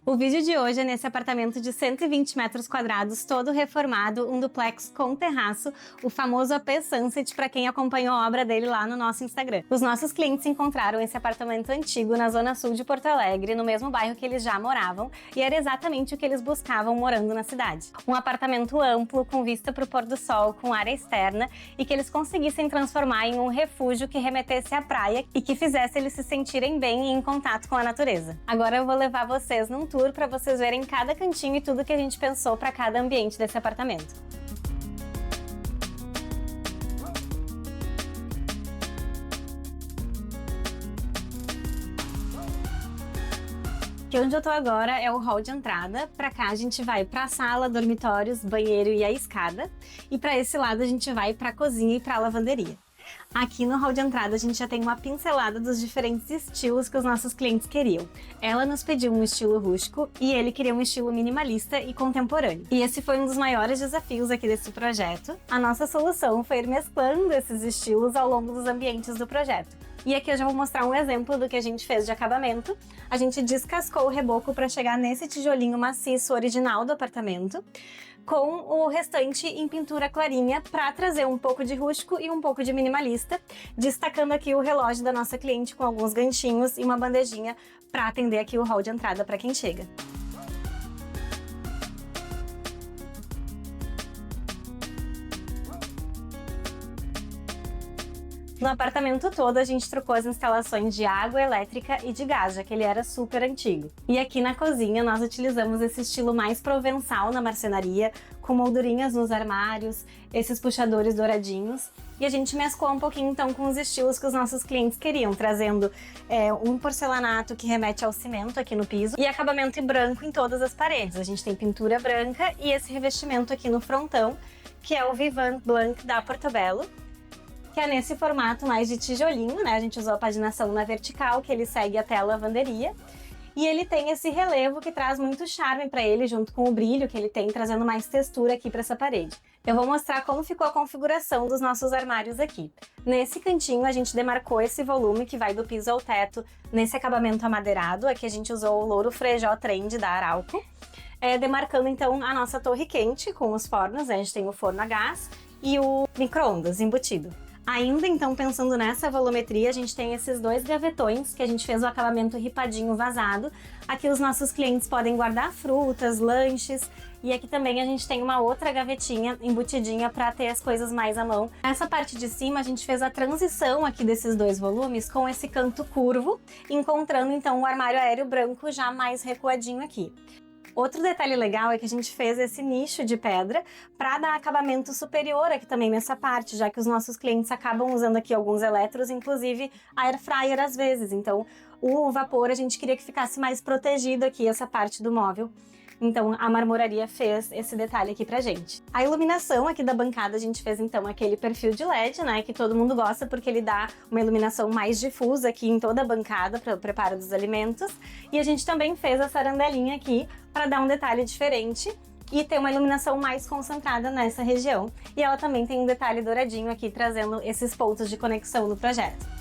O vídeo de hoje é nesse apartamento de 120 metros quadrados, todo reformado, um duplex com terraço, o famoso AP Sunset, para quem acompanhou a obra dele lá no nosso Instagram. Os nossos clientes encontraram esse apartamento antigo na zona sul de Porto Alegre, no mesmo bairro que eles já moravam, e era exatamente o que eles buscavam morando na cidade. Um apartamento amplo, com vista para o pôr do sol, com área externa, e que eles conseguissem transformar em um refúgio que remetesse à praia e que fizesse eles se sentirem bem e em contato com a natureza. Agora eu vou levar vocês num tour para vocês verem cada cantinho e tudo que a gente pensou para cada ambiente desse apartamento. Aqui onde eu tô agora é o hall de entrada. Para cá a gente vai para a sala, dormitórios, banheiro e a escada. E para esse lado a gente vai para a cozinha e para a lavanderia. Aqui no hall de entrada a gente já tem uma pincelada dos diferentes estilos que os nossos clientes queriam. Ela nos pediu um estilo rústico e ele queria um estilo minimalista e contemporâneo. E esse foi um dos maiores desafios aqui desse projeto. A nossa solução foi ir mesclando esses estilos ao longo dos ambientes do projeto. E aqui eu já vou mostrar um exemplo do que a gente fez de acabamento. A gente descascou o reboco para chegar nesse tijolinho maciço original do apartamento, com o restante em pintura clarinha para trazer um pouco de rústico e um pouco de minimalista, destacando aqui o relógio da nossa cliente com alguns ganchinhos e uma bandejinha para atender aqui o hall de entrada para quem chega. No apartamento todo a gente trocou as instalações de água, elétrica e de gás, já que ele era super antigo. E aqui na cozinha nós utilizamos esse estilo mais provençal na marcenaria, com moldurinhas nos armários, esses puxadores douradinhos. E a gente mesclou um pouquinho então com os estilos que os nossos clientes queriam, trazendo um porcelanato que remete ao cimento aqui no piso e acabamento em branco em todas as paredes. A gente tem pintura branca e esse revestimento aqui no frontão, que é o Vivant Blanc da Portobello, que é nesse formato mais de tijolinho, né? A gente usou a paginação na vertical, que ele segue até a lavanderia. E ele tem esse relevo que traz muito charme para ele, junto com o brilho que ele tem, trazendo mais textura aqui para essa parede. Eu vou mostrar como ficou a configuração dos nossos armários aqui. Nesse cantinho a gente demarcou esse volume que vai do piso ao teto, nesse acabamento amadeirado. Aqui a gente usou o louro Frejó Trend da Arauco. Demarcando então a nossa torre quente com os fornos, a gente tem o forno a gás e o micro-ondas embutido. Ainda então, pensando nessa volumetria, a gente tem esses dois gavetões que a gente fez o acabamento ripadinho vazado. Aqui os nossos clientes podem guardar frutas, lanches, e aqui também a gente tem uma outra gavetinha embutidinha para ter as coisas mais à mão. Nessa parte de cima a gente fez a transição aqui desses dois volumes com esse canto curvo, encontrando então o armário aéreo branco já mais recuadinho aqui. Outro detalhe legal é que a gente fez esse nicho de pedra para dar acabamento superior aqui também nessa parte, já que os nossos clientes acabam usando aqui alguns eletros, inclusive air fryer às vezes. Então o vapor a gente queria que ficasse mais protegido aqui essa parte do móvel. Então a marmoraria fez esse detalhe aqui pra gente. A iluminação aqui da bancada a gente fez então aquele perfil de LED, né, que todo mundo gosta porque ele dá uma iluminação mais difusa aqui em toda a bancada para o preparo dos alimentos. E a gente também fez essa arandelinha aqui para dar um detalhe diferente e ter uma iluminação mais concentrada nessa região. E ela também tem um detalhe douradinho aqui, trazendo esses pontos de conexão no projeto.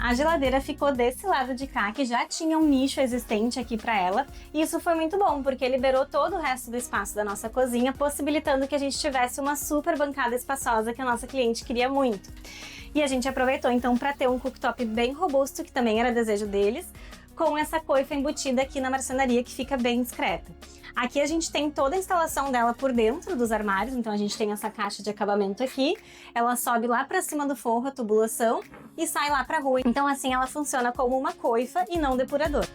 A geladeira ficou desse lado de cá, que já tinha um nicho existente aqui para ela, e isso foi muito bom, porque liberou todo o resto do espaço da nossa cozinha, possibilitando que a gente tivesse uma super bancada espaçosa que a nossa cliente queria muito. E a gente aproveitou então para ter um cooktop bem robusto, que também era desejo deles, com essa coifa embutida aqui na marcenaria, que fica bem discreta. Aqui a gente tem toda a instalação dela por dentro dos armários, então a gente tem essa caixa de acabamento aqui, ela sobe lá para cima do forro, a tubulação, e sai lá para a rua. Então assim ela funciona como uma coifa e não depurador.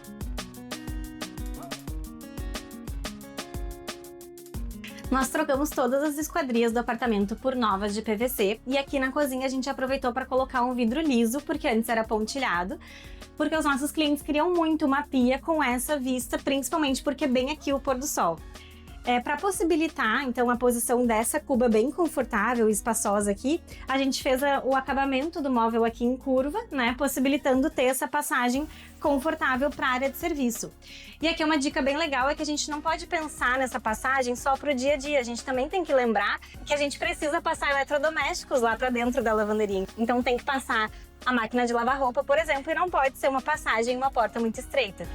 Nós trocamos todas as esquadrias do apartamento por novas de PVC, e aqui na cozinha a gente aproveitou para colocar um vidro liso, porque antes era pontilhado, porque os nossos clientes queriam muito uma pia com essa vista, principalmente porque é bem aqui o pôr do sol. Para possibilitar, então, a posição dessa cuba bem confortável e espaçosa aqui, a gente fez o acabamento do móvel aqui em curva, né, possibilitando ter essa passagem confortável para a área de serviço. E aqui uma dica bem legal é que a gente não pode pensar nessa passagem só para o dia a dia, a gente também tem que lembrar que a gente precisa passar eletrodomésticos lá para dentro da lavanderia. Então tem que passar a máquina de lavar roupa, por exemplo, e não pode ser uma passagem em uma porta muito estreita.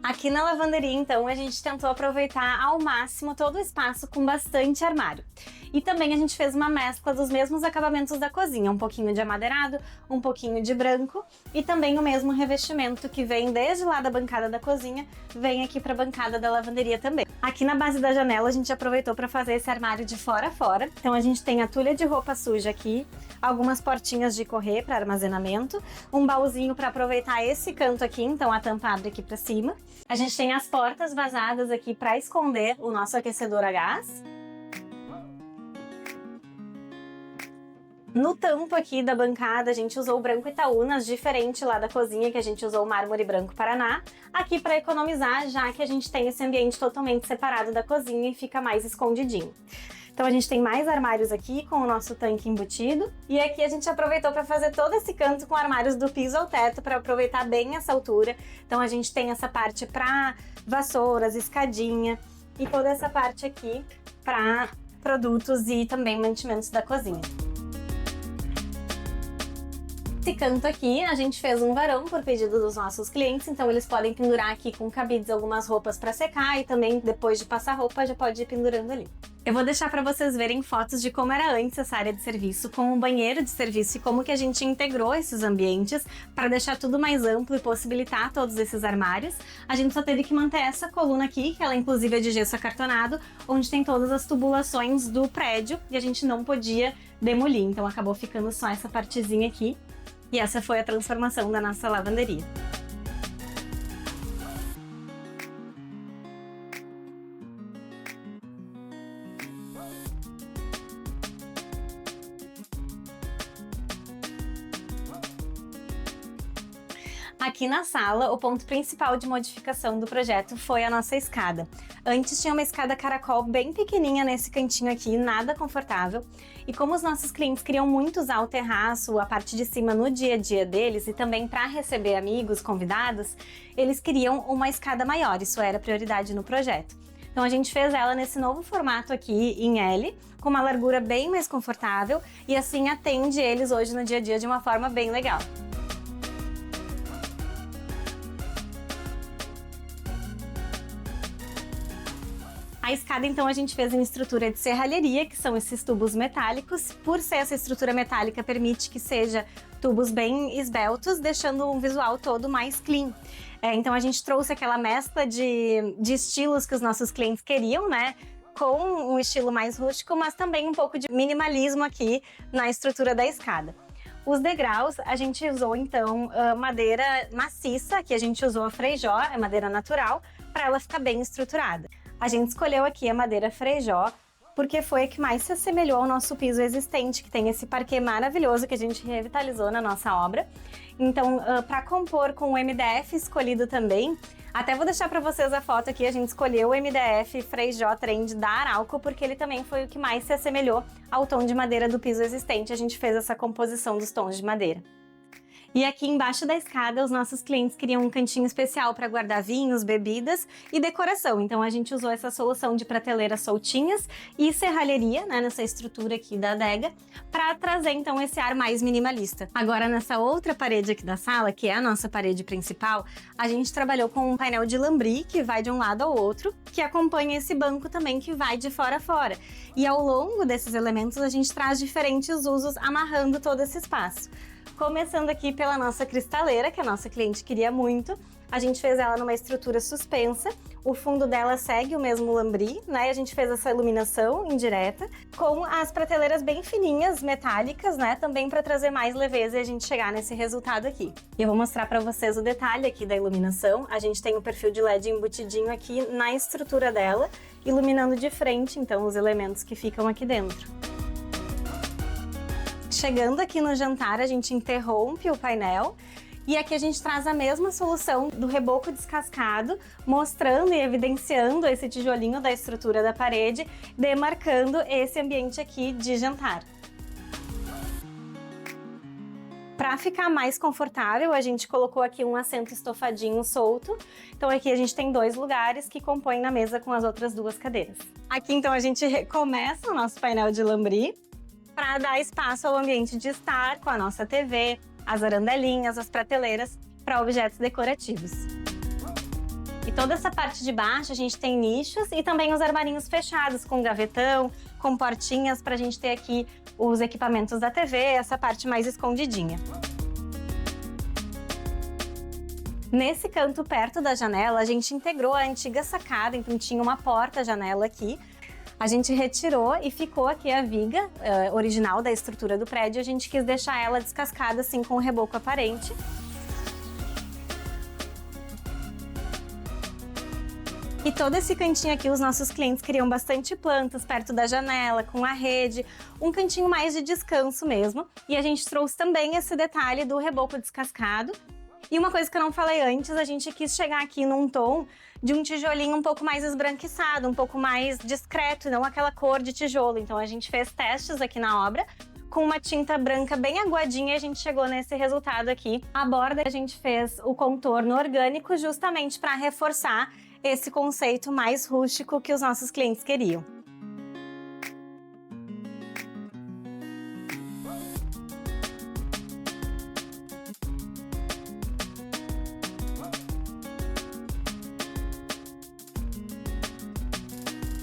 Aqui na lavanderia, então, a gente tentou aproveitar ao máximo todo o espaço com bastante armário. E também a gente fez uma mescla dos mesmos acabamentos da cozinha, um pouquinho de amadeirado, um pouquinho de branco e também o mesmo revestimento que vem desde lá da bancada da cozinha, vem aqui para a bancada da lavanderia também. Aqui na base da janela a gente aproveitou para fazer esse armário de fora a fora. Então a gente tem a tulha de roupa suja aqui, algumas portinhas de correr para armazenamento, um baúzinho para aproveitar esse canto aqui, então a tampa abre aqui para cima. A gente tem as portas vazadas aqui para esconder o nosso aquecedor a gás. No tampo aqui da bancada, a gente usou o branco Itaúnas, diferente lá da cozinha, que a gente usou o mármore branco Paraná, aqui para economizar, já que a gente tem esse ambiente totalmente separado da cozinha e fica mais escondidinho. Então a gente tem mais armários aqui com o nosso tanque embutido, e aqui a gente aproveitou para fazer todo esse canto com armários do piso ao teto para aproveitar bem essa altura. Então a gente tem essa parte para vassouras, escadinha e toda essa parte aqui para produtos e também mantimentos da cozinha. Esse canto aqui, a gente fez um varão por pedido dos nossos clientes, então eles podem pendurar aqui com cabides algumas roupas para secar e também depois de passar roupa já pode ir pendurando ali. Eu vou deixar para vocês verem fotos de como era antes essa área de serviço, com o banheiro de serviço e como que a gente integrou esses ambientes para deixar tudo mais amplo e possibilitar todos esses armários. A gente só teve que manter essa coluna aqui, que ela inclusive é de gesso acartonado, onde tem todas as tubulações do prédio e a gente não podia demolir, então acabou ficando só essa partezinha aqui. E essa foi a transformação da nossa lavanderia. Aqui na sala, o ponto principal de modificação do projeto foi a nossa escada. Antes tinha uma escada caracol bem pequenininha nesse cantinho aqui, nada confortável. E como os nossos clientes queriam muito usar o terraço, a parte de cima no dia a dia deles e também para receber amigos, convidados, eles queriam uma escada maior, isso era prioridade no projeto. Então a gente fez ela nesse novo formato aqui em L, com uma largura bem mais confortável e assim atende eles hoje no dia a dia de uma forma bem legal. A escada, então, a gente fez em estrutura de serralheria, que são esses tubos metálicos. Por ser essa estrutura metálica, permite que seja tubos bem esbeltos, deixando um visual todo mais clean. Então, a gente trouxe aquela mescla de estilos que os nossos clientes queriam, né? Com um estilo mais rústico, mas também um pouco de minimalismo aqui na estrutura da escada. Os degraus, a gente usou, então, madeira maciça, que a gente usou a Frejó, é madeira natural, para ela ficar bem estruturada. A gente escolheu aqui a madeira Frejó porque foi a que mais se assemelhou ao nosso piso existente, que tem esse parquet maravilhoso que a gente revitalizou na nossa obra. Então, para compor com o MDF escolhido também, até vou deixar para vocês a foto aqui, a gente escolheu o MDF Frejó Trend da Arauco porque ele também foi o que mais se assemelhou ao tom de madeira do piso existente. A gente fez essa composição dos tons de madeira. E aqui embaixo da escada, os nossos clientes queriam um cantinho especial para guardar vinhos, bebidas e decoração. Então a gente usou essa solução de prateleiras soltinhas e serralheria, né, nessa estrutura aqui da adega, para trazer então esse ar mais minimalista. Agora nessa outra parede aqui da sala, que é a nossa parede principal, a gente trabalhou com um painel de lambri que vai de um lado ao outro, que acompanha esse banco também que vai de fora a fora. E ao longo desses elementos a gente traz diferentes usos amarrando todo esse espaço. Começando aqui pela nossa cristaleira, que a nossa cliente queria muito. A gente fez ela numa estrutura suspensa, O fundo dela segue o mesmo lambri, né? A gente fez essa iluminação indireta com as prateleiras bem fininhas, metálicas, né? Também para trazer mais leveza e a gente chegar nesse resultado aqui. E eu vou mostrar para vocês o detalhe aqui da iluminação. A gente tem o perfil de LED embutidinho aqui na estrutura dela, iluminando de frente, então, os elementos que ficam aqui dentro. Chegando aqui no jantar, a gente interrompe o painel. E aqui a gente traz a mesma solução do reboco descascado, mostrando e evidenciando esse tijolinho da estrutura da parede, demarcando esse ambiente aqui de jantar. Para ficar mais confortável, a gente colocou aqui um assento estofadinho solto. Então aqui a gente tem 2 lugares que compõem na mesa com as outras 2 cadeiras. Aqui então a gente recomeça o nosso painel de lambri para dar espaço ao ambiente de estar com a nossa TV, as arandelinhas, as prateleiras para objetos decorativos. E toda essa parte de baixo a gente tem nichos e também os armarinhos fechados com gavetão, com portinhas para a gente ter aqui os equipamentos da TV, essa parte mais escondidinha. Nesse canto perto da janela a gente integrou a antiga sacada, então tinha uma porta-janela aqui. A gente retirou e ficou aqui a viga original da estrutura do prédio. A gente quis deixar ela descascada assim com o reboco aparente. E todo esse cantinho aqui, os nossos clientes queriam bastante plantas perto da janela, com a rede, um cantinho mais de descanso mesmo. E a gente trouxe também esse detalhe do reboco descascado. E uma coisa que eu não falei antes, a gente quis chegar aqui num tom de um tijolinho um pouco mais esbranquiçado, um pouco mais discreto, não aquela cor de tijolo. Então a gente fez testes aqui na obra com uma tinta branca bem aguadinha e a gente chegou nesse resultado aqui. A borda a gente fez o contorno orgânico justamente para reforçar esse conceito mais rústico que os nossos clientes queriam.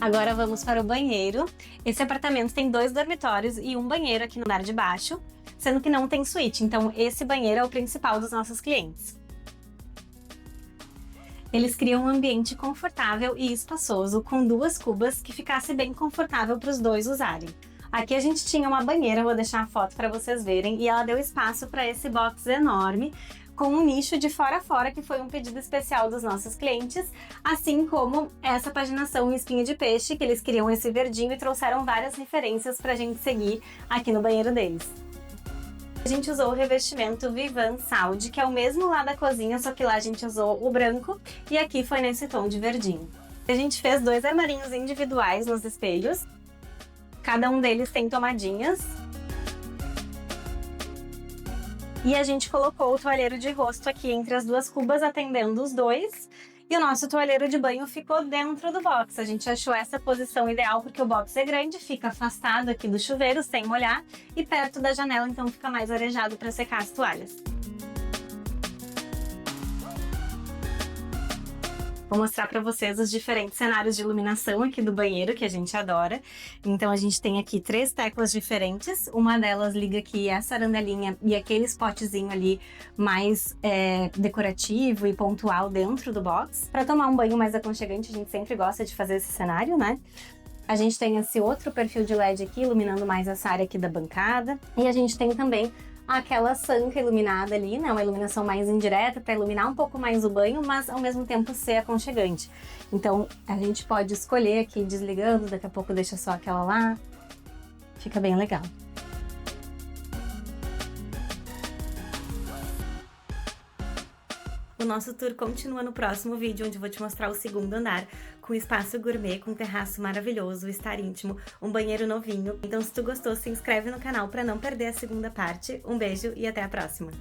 Agora vamos para o banheiro. Esse apartamento tem 2 dormitórios e um banheiro aqui no andar de baixo, sendo que não tem suíte, então esse banheiro é o principal dos nossos clientes. Eles criam um ambiente confortável e espaçoso, com 2 cubas que ficasse bem confortável para os 2 usarem. Aqui a gente tinha uma banheira, vou deixar a foto para vocês verem, e ela deu espaço para esse box enorme, com um nicho de fora a fora, que foi um pedido especial dos nossos clientes, assim como essa paginação em espinha de peixe, que eles queriam esse verdinho e trouxeram várias referências pra gente seguir aqui no banheiro deles. A gente usou o revestimento Vivan Saúde, que é o mesmo lá da cozinha, só que lá a gente usou o branco e aqui foi nesse tom de verdinho. A gente fez 2 armarinhos individuais nos espelhos, cada um deles tem tomadinhas. E a gente colocou o toalheiro de rosto aqui entre as 2 cubas, atendendo os 2. E o nosso toalheiro de banho ficou dentro do box. A gente achou essa posição ideal porque o box é grande, fica afastado aqui do chuveiro, sem molhar, e perto da janela, então fica mais arejado para secar as toalhas. Vou mostrar para vocês os diferentes cenários de iluminação aqui do banheiro, que a gente adora. Então a gente tem aqui 3 teclas diferentes, uma delas liga aqui essa arandelinha e aquele spotzinho ali mais decorativo e pontual dentro do box. Para tomar um banho mais aconchegante, a gente sempre gosta de fazer esse cenário, né? A gente tem esse outro perfil de LED aqui, iluminando mais essa área aqui da bancada. E a gente tem também aquela sanca iluminada ali, né? Uma iluminação mais indireta para iluminar um pouco mais o banho, mas ao mesmo tempo ser aconchegante. Então a gente pode escolher aqui desligando, daqui a pouco deixa só aquela lá. Fica bem legal. O nosso tour continua no próximo vídeo, onde eu vou te mostrar o segundo andar, com espaço gourmet, com terraço maravilhoso, estar íntimo, um banheiro novinho. Então se tu gostou, se inscreve no canal para não perder a segunda parte. Um beijo e até a próxima!